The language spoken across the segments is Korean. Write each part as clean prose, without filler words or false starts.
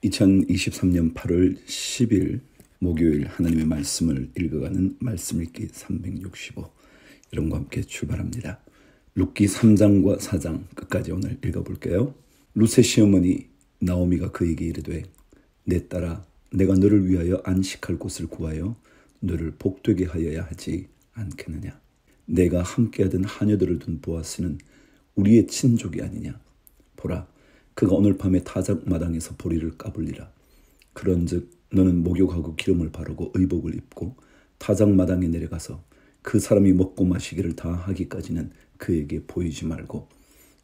2023년 8월 10일 목요일 하나님의 말씀을 읽어가는 말씀 읽기 365 여러분과 함께 출발합니다. 룻기 3장과 4장 끝까지 오늘 읽어볼게요. 룻의 시어머니 나오미가 그에게 이르되 내 딸아 내가 너를 위하여 안식할 곳을 구하여 너를 복되게 하여야 하지 않겠느냐. 내가 함께하던 하녀들을 둔 보아스는 우리의 친족이 아니냐. 보라 그가 오늘 밤에 타작마당에서 보리를 까불리라. 그런즉 너는 목욕하고 기름을 바르고 의복을 입고 타작마당에 내려가서 그 사람이 먹고 마시기를 다 하기까지는 그에게 보이지 말고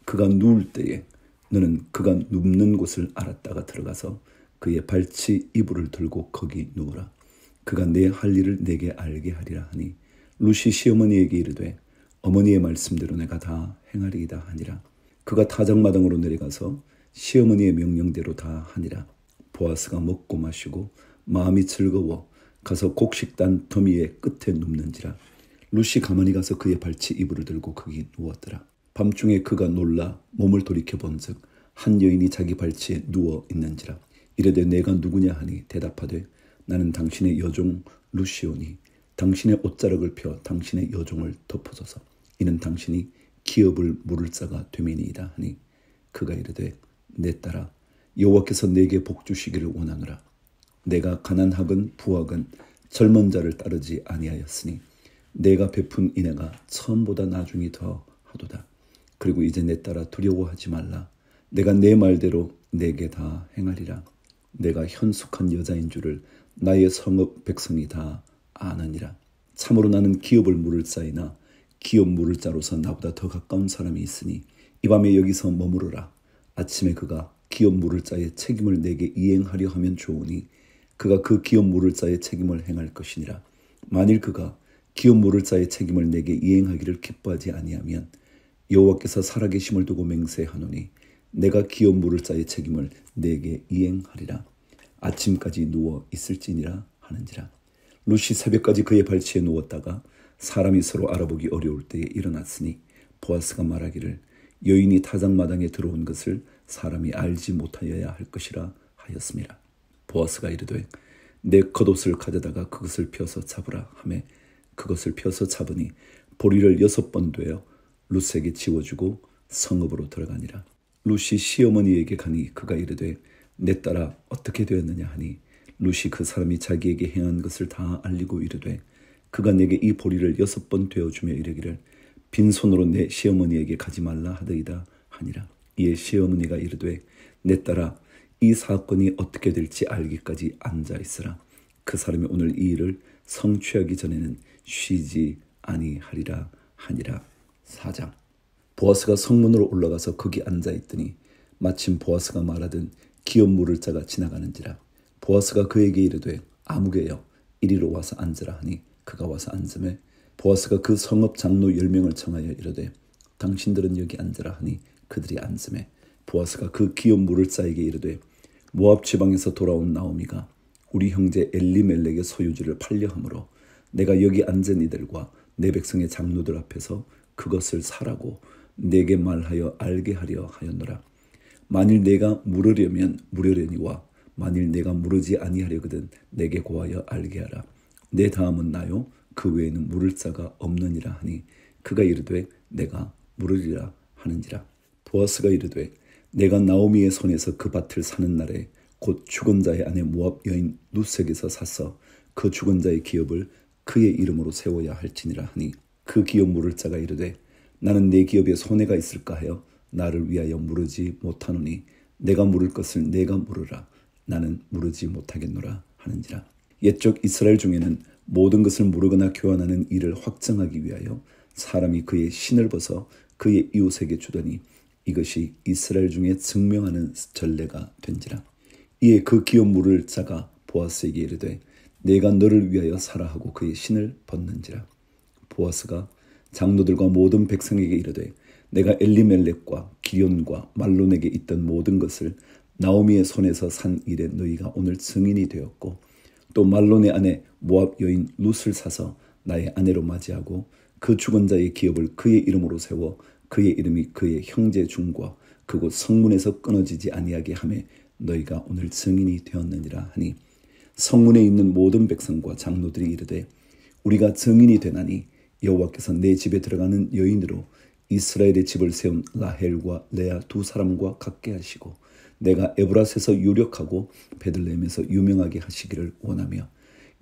그가 누울 때에 너는 그가 눕는 곳을 알았다가 들어가서 그의 발치 이불을 들고 거기 누우라. 그가 내 할 일을 내게 알게 하리라 하니 룻이 시어머니에게 이르되 어머니의 말씀대로 내가 다 행하리이다 하니라. 그가 타작마당으로 내려가서 시어머니의 명령대로 다 하니라. 보아스가 먹고 마시고 마음이 즐거워 가서 곡식단 더미의 끝에 눕는지라. 룻이 가만히 가서 그의 발치 이불을 들고 거기 누웠더라. 밤중에 그가 놀라 몸을 돌이켜 본즉 한 여인이 자기 발치에 누워 있는지라. 이르되 내가 누구냐 하니 대답하되 나는 당신의 여종 룻이오니 당신의 옷자락을 펴 당신의 여종을 덮어줘서 이는 당신이 기업을 물을 자가 되매니이다 하니 그가 이르되 내 딸아 여호와께서 내게 복 주시기를 원하노라. 내가 가난하건 부하건 젊은 자를 따르지 아니하였으니 내가 베푼 인애가 처음보다 나중이 더 하도다. 그리고 이제 내 딸아 두려워하지 말라. 내가 내 말대로 내게 다 행하리라. 내가 현숙한 여자인 줄을 나의 성읍 백성이 다 아느니라. 참으로 나는 기업을 물을 자이나 기업 물을 자로서 나보다 더 가까운 사람이 있으니 이 밤에 여기서 머무르라. 아침에 그가 기업 물을 자의 책임을 내게 이행하려 하면 좋으니 그가 그 기업 물을 자의 책임을 행할 것이니라. 만일 그가 기업 물을 자의 책임을 내게 이행하기를 기뻐하지 아니하면 여호와께서 살아계심을 두고 맹세하노니 내가 기업 물을 자의 책임을 내게 이행하리라. 아침까지 누워 있을지니라 하는지라. 룻이 새벽까지 그의 발치에 누웠다가 사람이 서로 알아보기 어려울 때에 일어났으니 보아스가 말하기를 여인이 타작마당에 들어온 것을 사람이 알지 못하여야 할 것이라 하였습니다. 보아스가 이르되 내 겉옷을 가져다가 그것을 펴서 잡으라 하매 그것을 펴서 잡으니 보리를 6번 되어 룻에게 지워주고 성읍으로 들어가니라. 룻이 시어머니에게 가니 그가 이르되 내 딸아 어떻게 되었느냐 하니 룻이 그 사람이 자기에게 행한 것을 다 알리고 이르되 그가 내게 이 보리를 6번 되어주며 이르기를 빈손으로 내 시어머니에게 가지 말라 하더이다 하니라. 이에 시어머니가 이르되 내 딸아 이 사건이 어떻게 될지 알기까지 앉아 있으라. 그 사람이 오늘 이 일을 성취하기 전에는 쉬지 아니하리라 하니라. 4장. 보아스가 성문으로 올라가서 거기 앉아 있더니 마침 보아스가 말하던 기업 물을 자가 지나가는지라. 보아스가 그에게 이르되 아무개여 이리로 와서 앉으라 하니 그가 와서 앉음에 보아스가 그 성읍 장로 10명을 청하여 이르되 당신들은 여기 앉으라 하니 그들이 앉음에 보아스가 그 기업 물을 자에게 이르되 모압 지방에서 돌아온 나오미가 우리 형제 엘리멜렉의 소유지를 팔려 함으로 내가 여기 앉은 이들과 내 백성의 장로들 앞에서 그것을 사라고 내게 말하여 알게 하려 하였노라. 만일 내가 물으려면 물으려니와 만일 내가 물으지 아니하려거든 내게 고하여 알게 하라. 내 다음은 나요 그 외에는 물을 자가 없느니라 하니 그가 이르되 내가 물으리라 하는지라. 보아스가 이르되 내가 나오미의 손에서 그 밭을 사는 날에 곧 죽은 자의 아내 모압 여인 룻에게서 사서 그 죽은 자의 기업을 그의 이름으로 세워야 할지니라 하니 그 기업 물을 자가 이르되 나는 내 기업에 손해가 있을까 하여 나를 위하여 물으지 못하노니 내가 물을 것을 내가 물으라. 나는 물으지 못하겠노라 하는지라. 옛적 이스라엘 중에는 모든 것을 물으거나 교환하는 일을 확정하기 위하여 사람이 그의 신을 벗어 그의 이웃에게 주더니 이것이 이스라엘 중에 증명하는 전례가 된지라. 이에 그 기업 물을 자가 보아스에게 이르되 내가 너를 위하여 사라 하고 그의 신을 벗는지라. 보아스가 장로들과 모든 백성에게 이르되 내가 엘리멜렉과 기련과 말론에게 있던 모든 것을 나오미의 손에서 산 일에 너희가 오늘 증인이 되었고 또 말론의 아내 모압 여인 룻을 사서 나의 아내로 맞이하고 그 죽은 자의 기업을 그의 이름으로 세워 그의 이름이 그의 형제 중과 그곳 성문에서 끊어지지 아니하게 하매 너희가 오늘 증인이 되었느니라 하니 성문에 있는 모든 백성과 장로들이 이르되 우리가 증인이 되나니 여호와께서 내 집에 들어가는 여인으로 이스라엘의 집을 세운 라헬과 레아 두 사람과 같게 하시고 내가 에브라스에서 유력하고 베들레헴에서 유명하게 하시기를 원하며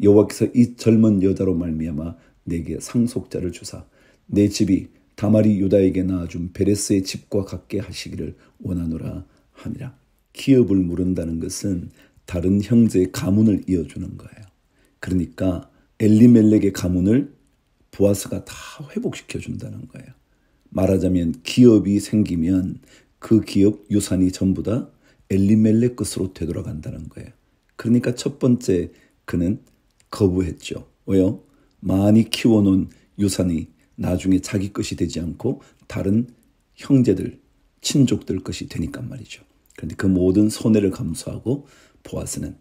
여호와께서 이 젊은 여자로 말미암아 내게 상속자를 주사 내 집이 다말이 유다에게 낳아준 베레스의 집과 같게 하시기를 원하노라 하니라. 기업을 물은다는 것은 다른 형제의 가문을 이어주는 거예요. 그러니까 엘리멜렉의 가문을 보아스가 다 회복시켜 준다는 거예요. 말하자면 기업이 생기면 그 기업 유산이 전부 다 엘리멜렉 것으로 되돌아간다는 거예요. 그러니까 첫 번째 그는 거부했죠. 왜요? 많이 키워놓은 유산이 나중에 자기 것이 되지 않고 다른 형제들, 친족들 것이 되니까 말이죠. 그런데 그 모든 손해를 감수하고 보아스는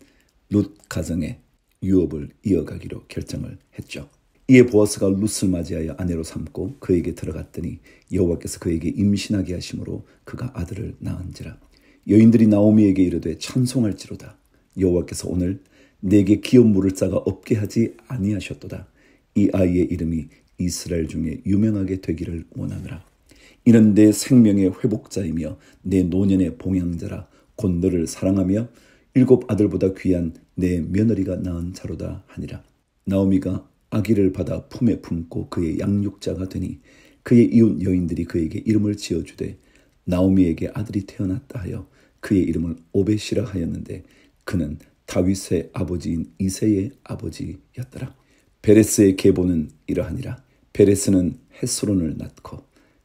룻 가정의 유업을 이어가기로 결정을 했죠. 이에 보아스가 룻을 맞이하여 아내로 삼고 그에게 들어갔더니 여호와께서 그에게 임신하게 하심으로 그가 아들을 낳은지라. 여인들이 나오미에게 이르되 찬송할지로다. 여호와께서 오늘 내게 기업 물을 자가 없게 하지 아니하셨도다. 이 아이의 이름이 이스라엘 중에 유명하게 되기를 원하노라. 이는 내 생명의 회복자이며 내 노년의 봉양자라. 곧 너를 사랑하며 7 아들보다 귀한 내 며느리가 낳은 자로다 하니라. 나오미가 아기를 받아 품에 품고 그의 양육자가 되니 그의 이웃 여인들이 그에게 이름을 지어주되 나오미에게 아들이 태어났다 하여 그의 이름을 오벳이라 하였는데 그는 다윗의 아버지인 이새의 아버지였더라. 베레스의 계보는 이러하니라. 베레스는 헤스론을 낳고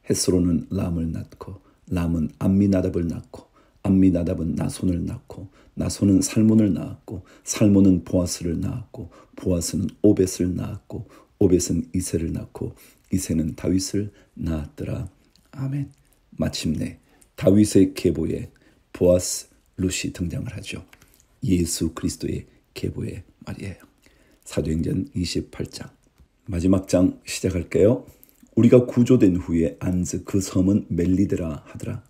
헤스론은 람을 낳고 람은 암미나답을 낳고 암미나답은 나손을 낳고 나손은 살몬을 낳았고 살몬은 보아스를 낳았고 보아스는 오벳을 낳았고 오벳은 이새를 낳고 이새는 다윗을 낳았더라. 아멘. 마침내 다윗의 계보에 보아스, 룻이 등장을 하죠. 예수 그리스도의 계보의 말이에요. 사도행전 28장 마지막 장 시작할게요. 우리가 구조된 후에 안즈 그 섬은 멜리드라 하더라.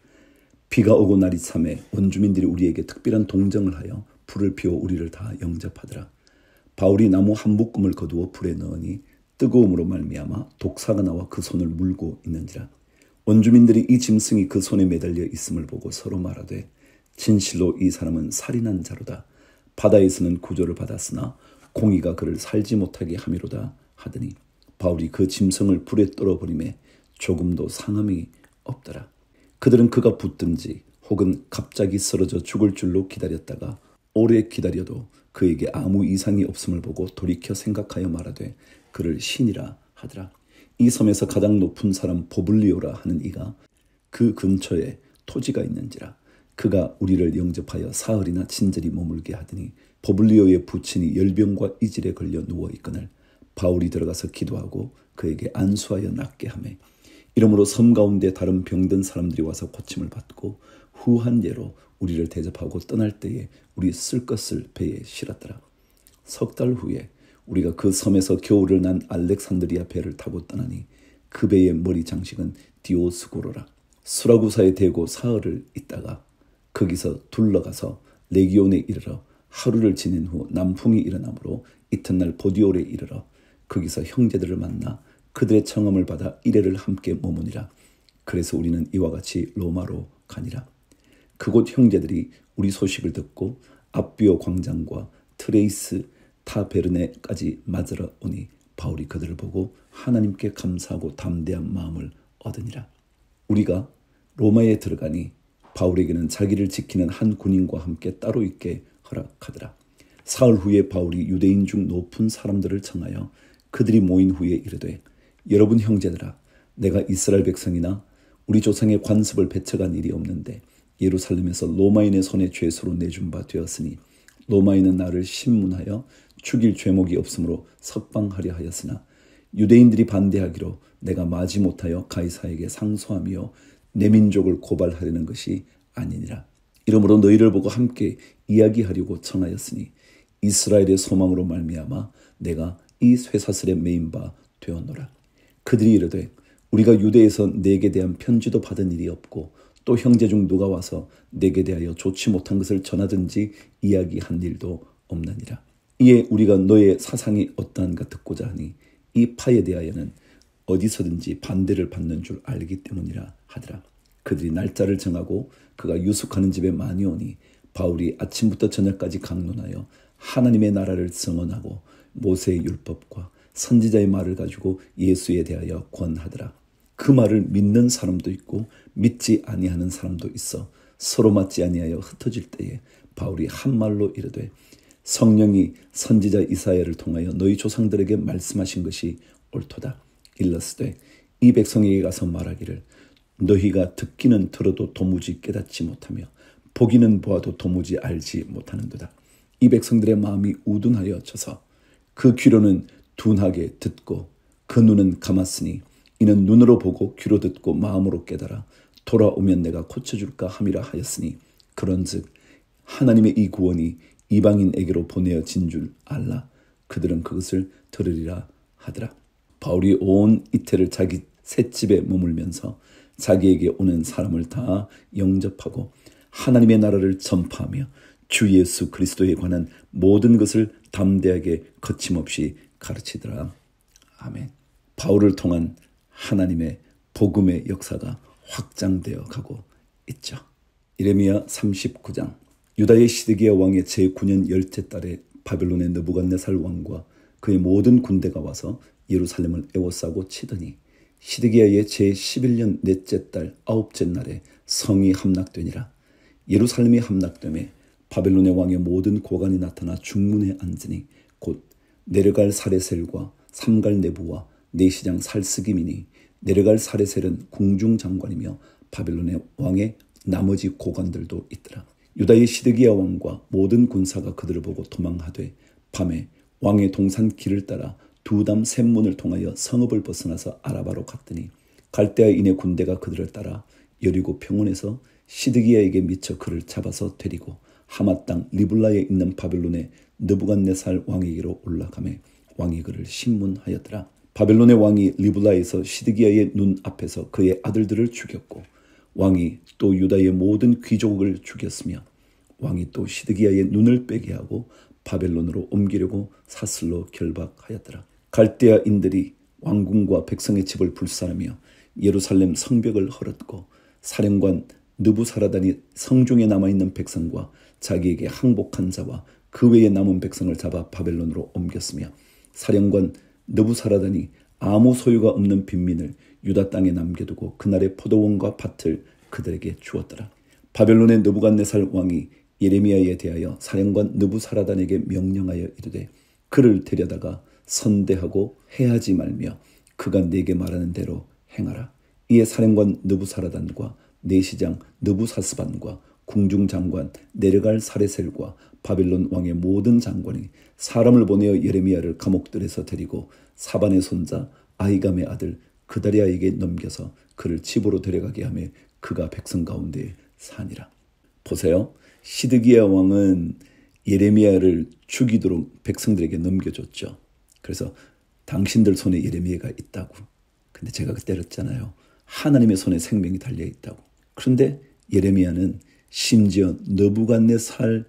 비가 오고 날이 참에 원주민들이 우리에게 특별한 동정을 하여 불을 피워 우리를 다 영접하더라. 바울이 나무 한 묶음을 거두어 불에 넣으니 뜨거움으로 말미암아 독사가 나와 그 손을 물고 있는지라. 원주민들이 이 짐승이 그 손에 매달려 있음을 보고 서로 말하되 진실로 이 사람은 살인한 자로다. 바다에서는 구조를 받았으나 공의가 그를 살지 못하게 함이로다 하더니 바울이 그 짐승을 불에 떨어버리매 조금도 상함이 없더라. 그들은 그가 붙든지 혹은 갑자기 쓰러져 죽을 줄로 기다렸다가 오래 기다려도 그에게 아무 이상이 없음을 보고 돌이켜 생각하여 말하되 그를 신이라 하더라. 이 섬에서 가장 높은 사람 보블리오라 하는 이가 그 근처에 토지가 있는지라. 그가 우리를 영접하여 사흘이나 친절히 머물게 하더니 보블리오의 부친이 열병과 이질에 걸려 누워있거늘 바울이 들어가서 기도하고 그에게 안수하여 낫게 하매 이러므로 섬 가운데 다른 병든 사람들이 와서 고침을 받고 후한 예로 우리를 대접하고 떠날 때에 우리 쓸 것을 배에 실었더라. 3달 후에 우리가 그 섬에서 겨울을 난 알렉산드리아 배를 타고 떠나니 그 배의 머리 장식은 디오스고로라. 수라구사에 대고 사흘을 있다가 거기서 둘러가서 레기온에 이르러 하루를 지낸 후 남풍이 일어나므로 이튿날 보디올에 이르러 거기서 형제들을 만나 그들의 청함을 받아 이레를 함께 머무니라. 그래서 우리는 이와 같이 로마로 가니라. 그곳 형제들이 우리 소식을 듣고 앞비오 광장과 트레이스 타베르네까지 맞으러 오니 바울이 그들을 보고 하나님께 감사하고 담대한 마음을 얻으니라. 우리가 로마에 들어가니 바울에게는 자기를 지키는 한 군인과 함께 따로 있게 허락하더라. 사흘 후에 바울이 유대인 중 높은 사람들을 청하여 그들이 모인 후에 이르되 여러분 형제들아, 내가 이스라엘 백성이나 우리 조상의 관습을 배척한 일이 없는데 예루살렘에서 로마인의 손에 죄수로 내준 바 되었으니 로마인은 나를 신문하여 죽일 죄목이 없으므로 석방하려 하였으나 유대인들이 반대하기로 내가 마지못하여 가이사에게 상소하며 내 민족을 고발하려는 것이 아니니라. 이러므로 너희를 보고 함께 이야기하려고 청하였으니 이스라엘의 소망으로 말미암아 내가 이 쇠사슬에 매인 바 되었노라. 그들이 이르되 우리가 유대에서 내게 대한 편지도 받은 일이 없고 또 형제 중 누가 와서 내게 대하여 좋지 못한 것을 전하든지 이야기한 일도 없나니라. 이에 우리가 너의 사상이 어떠한가 듣고자 하니 이 파에 대하여는 어디서든지 반대를 받는 줄 알기 때문이라 하더라. 그들이 날짜를 정하고 그가 유숙하는 집에 많이 오니 바울이 아침부터 저녁까지 강론하여 하나님의 나라를 선언하고 모세의 율법과 선지자의 말을 가지고 예수에 대하여 권하더라. 그 말을 믿는 사람도 있고 믿지 아니하는 사람도 있어 서로 맞지 아니하여 흩어질 때에 바울이 한 말로 이르되 성령이 선지자 이사야를 통하여 너희 조상들에게 말씀하신 것이 옳도다. 일러스되 이 백성에게 가서 말하기를 너희가 듣기는 들어도 도무지 깨닫지 못하며 보기는 보아도 도무지 알지 못하는도다. 이 백성들의 마음이 우둔하여 져서 그 귀로는 둔하게 듣고 그 눈은 감았으니 이는 눈으로 보고 귀로 듣고 마음으로 깨달아 돌아오면 내가 고쳐줄까 함이라 하였으니 그런즉 하나님의 이 구원이 이방인에게로 보내어진 줄 알라. 그들은 그것을 들으리라 하더라. 바울이 온 이태를 자기 셋집에 머물면서 자기에게 오는 사람을 다 영접하고 하나님의 나라를 전파하며 주 예수 그리스도에 관한 모든 것을 담대하게 거침없이 가르치더라. 아멘. 바울을 통한 하나님의 복음의 역사가 확장되어 가고 있죠. 예레미야 39장. 유다의 시드기야 왕의 제9년 10째 달에 바벨론의 느부갓네살 왕과 그의 모든 군대가 와서 예루살렘을 에워싸고 치더니 시드기야의 제11년 넷째 달 9째 날에 성이 함락되니라. 예루살렘이 함락되매 바벨론의 왕의 모든 고관이 나타나 중문에 앉으니 곧 내려갈 사레셀과 삼갈 네부와 내시장 살스김이니 내려갈 사레셀은 궁중장관이며 바벨론의 왕의 나머지 고관들도 있더라. 유다의 시드기야 왕과 모든 군사가 그들을 보고 도망하되 밤에 왕의 동산 길을 따라 두담 샘문을 통하여 성읍을 벗어나서 아라바로 갔더니 갈대아인의 군대가 그들을 따라 여리고 평원에서 시드기야에게 미쳐 그를 잡아서 데리고 하마 땅 리블라에 있는 바벨론의 느부갓네살 왕에게로 올라가매 왕이 그를 신문하였더라. 바벨론의 왕이 리블라에서 시드기야의 눈 앞에서 그의 아들들을 죽였고 왕이 또 유다의 모든 귀족을 죽였으며 왕이 또 시드기야의 눈을 빼게 하고 바벨론으로 옮기려고 사슬로 결박하였더라. 갈대아인들이 왕궁과 백성의 집을 불살하며 예루살렘 성벽을 헐었고 사령관 느부사라단이 성중에 남아있는 백성과 자기에게 항복한 자와 그 외에 남은 백성을 잡아 바벨론으로 옮겼으며 사령관 느부사라단이 아무 소유가 없는 빈민을 유다 땅에 남겨두고 그날의 포도원과 밭을 그들에게 주었더라. 바벨론의 느부갓네살 왕이 예레미야에 대하여 사령관 느부사라단에게 명령하여 이르되 그를 데려다가 선대하고 해하지 말며 그가 네게 말하는 대로 행하라. 이에 사령관 느부사라단과 내시장 느부사스반과 궁중장관 내려갈 사레셀과 바벨론 왕의 모든 장관이 사람을 보내어 예레미야를 감옥들에서 데리고 사반의 손자 아히감의 아들 그다리아에게 넘겨서 그를 집으로 데려가게 하며 그가 백성 가운데 사니라. 보세요. 시드기야 왕은 예레미야를 죽이도록 백성들에게 넘겨줬죠. 그래서 당신들 손에 예레미야가 있다고. 근데 제가 그때 그랬잖아요. 하나님의 손에 생명이 달려있다고. 그런데 예레미야는 심지어 느부갓네살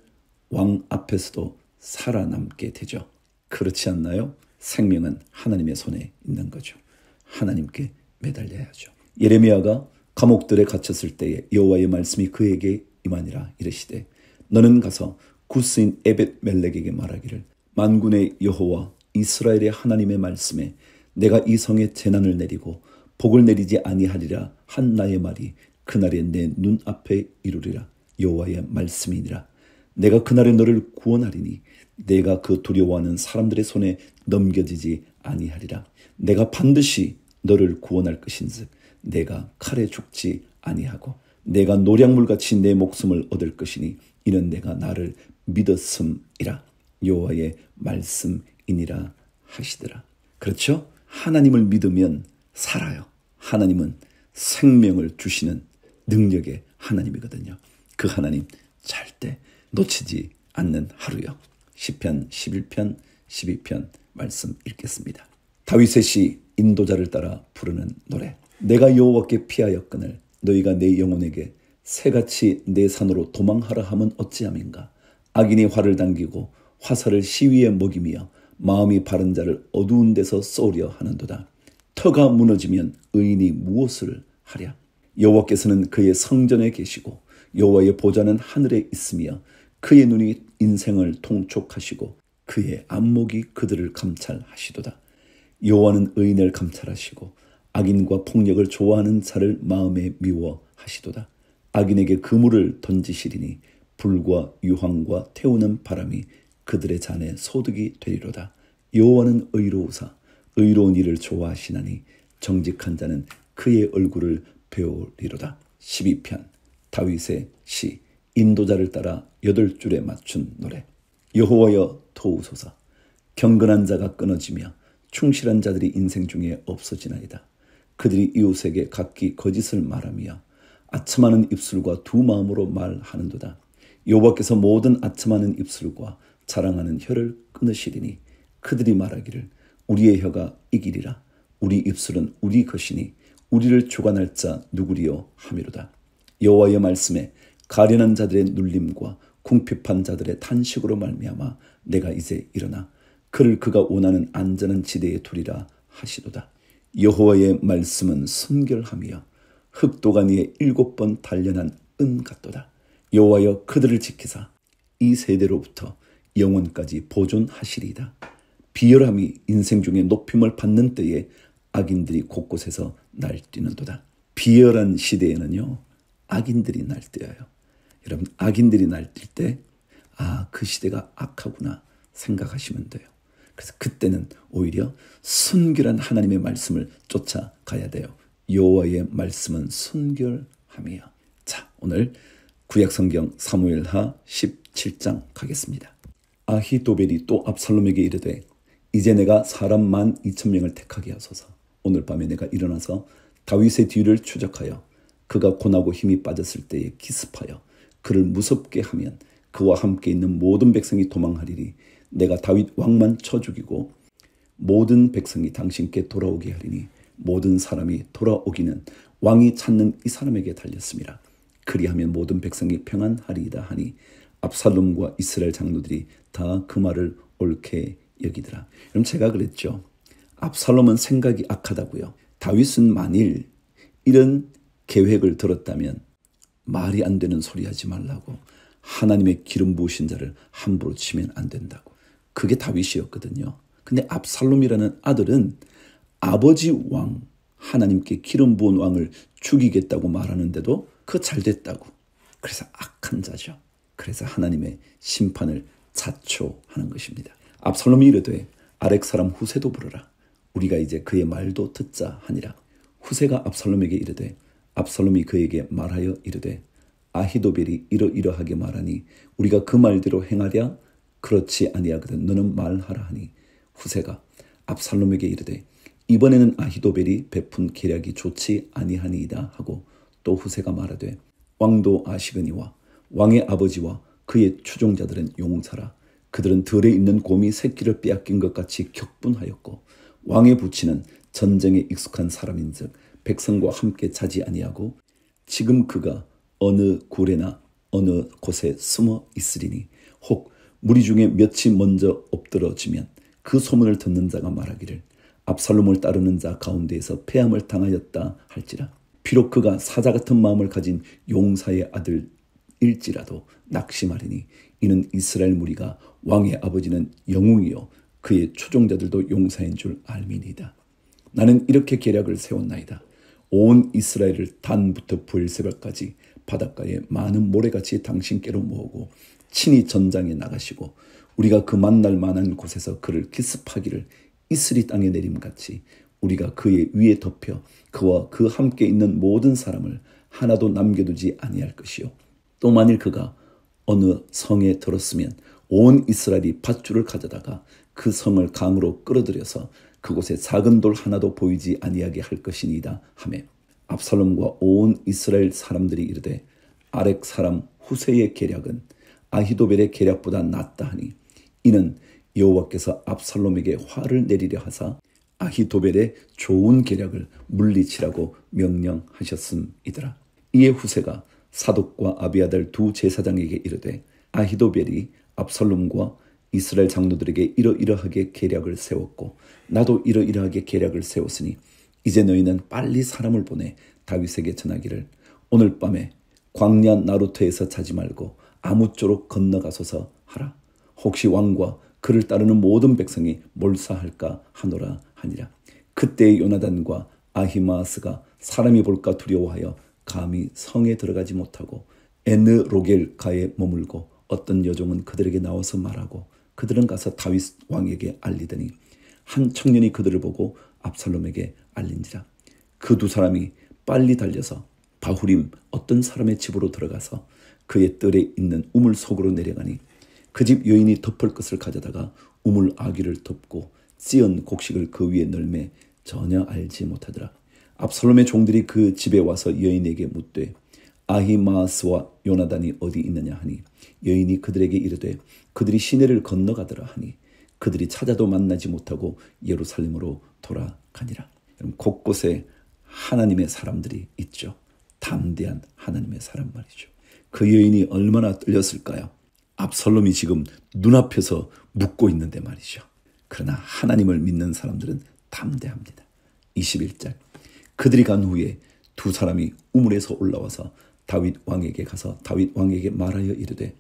왕 앞에서도 살아남게 되죠. 그렇지 않나요? 생명은 하나님의 손에 있는 거죠. 하나님께 매달려야죠. 예레미야가 감옥들에 갇혔을 때에 여호와의 말씀이 그에게 임하니라. 이르시되 너는 가서 구스인 에벳멜렉에게 말하기를 만군의 여호와 이스라엘의 하나님의 말씀에 내가 이 성에 재난을 내리고 복을 내리지 아니하리라 한 나의 말이 그날에 내 눈앞에 이루리라. 여호와의 말씀이니라. 내가 그날에 너를 구원하리니 내가 그 두려워하는 사람들의 손에 넘겨지지 아니하리라. 내가 반드시 너를 구원할 것인즉 내가 칼에 죽지 아니하고 내가 노량물같이 내 목숨을 얻을 것이니 이는 내가 나를 믿었음이라. 여호와의 말씀이니라 하시더라. 그렇죠? 하나님을 믿으면 살아요. 하나님은 생명을 주시는 능력의 하나님이거든요. 그 하나님 절대 놓치지 않는 하루요. 시편 11편 12편 말씀 읽겠습니다. 다윗의 인도자를 따라 부르는 노래. 내가 여호와께 피하였거늘 너희가 내 영혼에게 새같이 내 산으로 도망하라 함은 어찌함인가. 악인이 활을 당기고 화살을 시위에 먹이며 마음이 바른 자를 어두운 데서 쏘려 하는도다. 터가 무너지면 의인이 무엇을 하랴. 여호와께서는 그의 성전에 계시고 여호와의 보좌는 하늘에 있으며 그의 눈이 인생을 통촉하시고 그의 안목이 그들을 감찰하시도다. 여호와는 의인을 감찰하시고 악인과 폭력을 좋아하는 자를 마음에 미워하시도다. 악인에게 그물을 던지시리니 불과 유황과 태우는 바람이 그들의 잔에 소득이 되리로다. 여호와는 의로우사 의로운 일을 좋아하시나니 정직한 자는 그의 얼굴을 배우리로다. 12편 다윗의 시. 인도자를 따라 8줄에 맞춘 노래. 여호와여 도우소서. 경건한 자가 끊어지며 충실한 자들이 인생 중에 없어지나이다. 그들이 이웃에게 각기 거짓을 말하며 아첨하는 입술과 두 마음으로 말하는도다. 여호와께서 모든 아첨하는 입술과 자랑하는 혀를 끊으시리니 그들이 말하기를 우리의 혀가 이기리라. 우리 입술은 우리 것이니 우리를 주관할 자 누구리요 하미로다. 여호와의 말씀에 가련한 자들의 눌림과 궁핍한 자들의 탄식으로 말미암아 내가 이제 일어나 그를 그가 원하는 안전한 지대에 두리라 하시도다. 여호와의 말씀은 순결하며 흑도가니에 7번 단련한 은 같도다. 여호와여 그들을 지키사 이 세대로부터 영원까지 보존하시리이다. 비열함이 인생 중에 높임을 받는 때에 악인들이 곳곳에서 날뛰는도다. 비열한 시대에는요, 악인들이 날뛰어요. 여러분, 악인들이 날뛸 때 그 시대가 악하구나 생각하시면 돼요. 그래서 그때는 오히려 순결한 하나님의 말씀을 쫓아가야 돼요. 여호와의 말씀은 순결하며. 자, 오늘 구약성경 사무엘하 17장 가겠습니다. 아히도벨이 또 압살롬에게 이르되 이제 내가 사람 12,000명을 택하게 하소서. 오늘 밤에 내가 일어나서 다윗의 뒤를 추적하여 그가 고나고 힘이 빠졌을 때에 기습하여 그를 무섭게 하면 그와 함께 있는 모든 백성이 도망하리니 내가 다윗 왕만 쳐 죽이고 모든 백성이 당신께 돌아오게 하리니 모든 사람이 돌아오기는 왕이 찾는 이 사람에게 달렸습니다. 그리하면 모든 백성이 평안하리이다 하니 압살롬과 이스라엘 장로들이 다 그 말을 옳게 여기더라. 그럼 제가 그랬죠. 압살롬은 생각이 악하다고요. 다윗은 만일 이런 계획을 들었다면 말이 안 되는 소리 하지 말라고, 하나님의 기름 부으신 자를 함부로 치면 안 된다고. 그게 다윗이었거든요. 근데 압살롬이라는 아들은 아버지 왕, 하나님께 기름 부은 왕을 죽이겠다고 말하는데도 그거 잘 됐다고. 그래서 악한 자죠. 그래서 하나님의 심판을 자초하는 것입니다. 압살롬이 이르되 아렉 사람 후세도 부르라. 우리가 이제 그의 말도 듣자 하니라. 후세가 압살롬에게 이르되 압살롬이 그에게 말하여 이르되 아히도벨이 이러이러하게 말하니 우리가 그 말대로 행하랴. 그렇지 아니하거든 너는 말하라 하니 후세가 압살롬에게 이르되 이번에는 아히도벨이 베푼 계략이 좋지 아니하니이다 하고 또 후세가 말하되 왕도 아시거니와 왕의 아버지와 그의 추종자들은 용사라. 그들은 들에 있는 곰이 새끼를 빼앗긴 것 같이 격분하였고 왕의 부친은 전쟁에 익숙한 사람인즉 백성과 함께 자지 아니하고 지금 그가 어느 굴에나 어느 곳에 숨어 있으리니 혹 무리 중에 몇이 먼저 엎드러지면 그 소문을 듣는 자가 말하기를 압살롬을 따르는 자 가운데에서 패함을 당하였다 할지라. 비록 그가 사자 같은 마음을 가진 용사의 아들일지라도 낙심하리니 이는 이스라엘 무리가 왕의 아버지는 영웅이요 그의 추종자들도 용사인 줄 알미니이다. 나는 이렇게 계략을 세웠나이다. 온 이스라엘을 단부터 브엘세바까지 바닷가에 많은 모래같이 당신께로 모으고 친히 전장에 나가시고 우리가 그 만날 만한 곳에서 그를 기습하기를 이슬이 땅에 내림같이 우리가 그의 위에 덮여 그와 그 함께 있는 모든 사람을 하나도 남겨두지 아니할 것이요. 또 만일 그가 어느 성에 들었으면 온 이스라엘이 밧줄을 가져다가 그 성을 강으로 끌어들여서 그곳에 작은 돌 하나도 보이지 아니하게 할 것이니이다 하며 압살롬과 온 이스라엘 사람들이 이르되 아렉 사람 후세의 계략은 아히도벨의 계략보다 낫다 하니 이는 여호와께서 압살롬에게 화를 내리려 하사 아히도벨의 좋은 계략을 물리치라고 명령하셨음이더라. 이에 후세가 사독과 아비아달 두 제사장에게 이르되 아히도벨이 압살롬과 이스라엘 장로들에게 이러이러하게 계략을 세웠고 나도 이러이러하게 계략을 세웠으니 이제 너희는 빨리 사람을 보내 다윗에게 전하기를 오늘 밤에 광야 나루터에서 자지 말고 아무쪼록 건너가소서 하라. 혹시 왕과 그를 따르는 모든 백성이 몰사할까 하노라 하니라. 그때 요나단과 아히마아스가 사람이 볼까 두려워하여 감히 성에 들어가지 못하고 에느로겔가에 머물고 어떤 여종은 그들에게 나와서 말하고 그들은 가서 다윗 왕에게 알리더니 한 청년이 그들을 보고 압살롬에게 알린지라. 그 두 사람이 빨리 달려서 바후림 어떤 사람의 집으로 들어가서 그의 뜰에 있는 우물 속으로 내려가니 그 집 여인이 덮을 것을 가져다가 우물 아귀를 덮고 찌은 곡식을 그 위에 널매 전혀 알지 못하더라. 압살롬의 종들이 그 집에 와서 여인에게 묻되 아히마아스와 요나단이 어디 있느냐 하니 여인이 그들에게 이르되 그들이 시내를 건너가더라 하니 그들이 찾아도 만나지 못하고 예루살렘으로 돌아가니라. 곳곳에 하나님의 사람들이 있죠. 담대한 하나님의 사람 말이죠. 그 여인이 얼마나 떨렸을까요? 압살롬이 지금 눈앞에서 묻고 있는데 말이죠. 그러나 하나님을 믿는 사람들은 담대합니다. 21절 그들이 간 후에 두 사람이 우물에서 올라와서 다윗 왕에게 가서 다윗 왕에게 말하여 이르되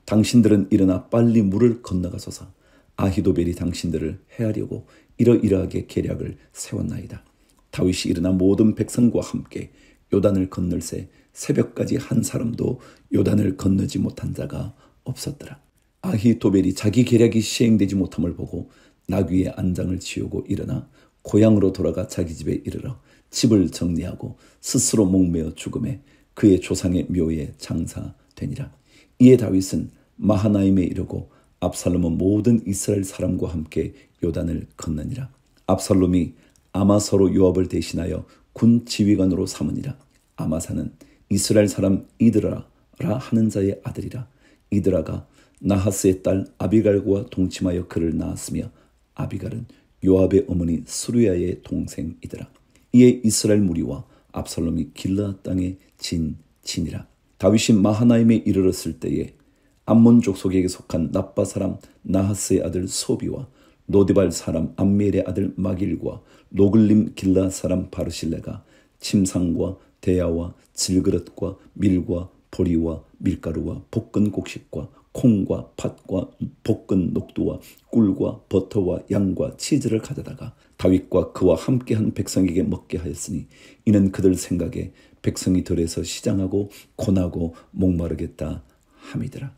당신들은 일어나 빨리 물을 건너가소서. 아히도벨이 당신들을 해하려고 이러이러하게 계략을 세웠나이다. 다윗이 일어나 모든 백성과 함께 요단을 건널새 새벽까지 한 사람도 요단을 건너지 못한 자가 없었더라. 아히도벨이 자기 계략이 시행되지 못함을 보고 나귀의 안장을 치우고 일어나 고향으로 돌아가 자기 집에 이르러 집을 정리하고 스스로 목매어 죽음에 그의 조상의 묘에 장사되니라. 이에 다윗은 마하나임에 이르고 압살롬은 모든 이스라엘 사람과 함께 요단을 건너니라. 압살롬이 아마사로 요압을 대신하여 군 지휘관으로 삼으니라. 아마사는 이스라엘 사람 이드라라 하는 자의 아들이라. 이드라가 나하스의 딸 아비갈과 동침하여 그를 낳았으며 아비갈은 요압의 어머니 스루야의 동생이더라. 이에 이스라엘 무리와 압살롬이 길르앗 땅에 진이라. 다윗이 마하나임에 이르렀을 때에 암몬 족속에게 속한 나빠 사람 나하스의 아들 소비와 노디발 사람 암멜의 아들 마길과 노글림 길르앗 사람 바르실레가 침상과 대야와 질그릇과 밀과 보리와 밀가루와 볶은 곡식과 콩과 팥과 볶은 녹두와 꿀과 버터와 양과 치즈를 가져다가 다윗과 그와 함께한 백성에게 먹게 하였으니 이는 그들 생각에 백성이 들에서 시장하고 고나고 목마르겠다 함이더라.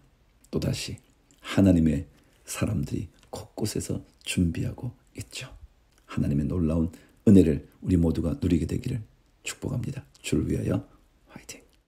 또다시 하나님의 사람들이 곳곳에서 준비하고 있죠. 하나님의 놀라운 은혜를 우리 모두가 누리게 되기를 축복합니다. 주를 위하여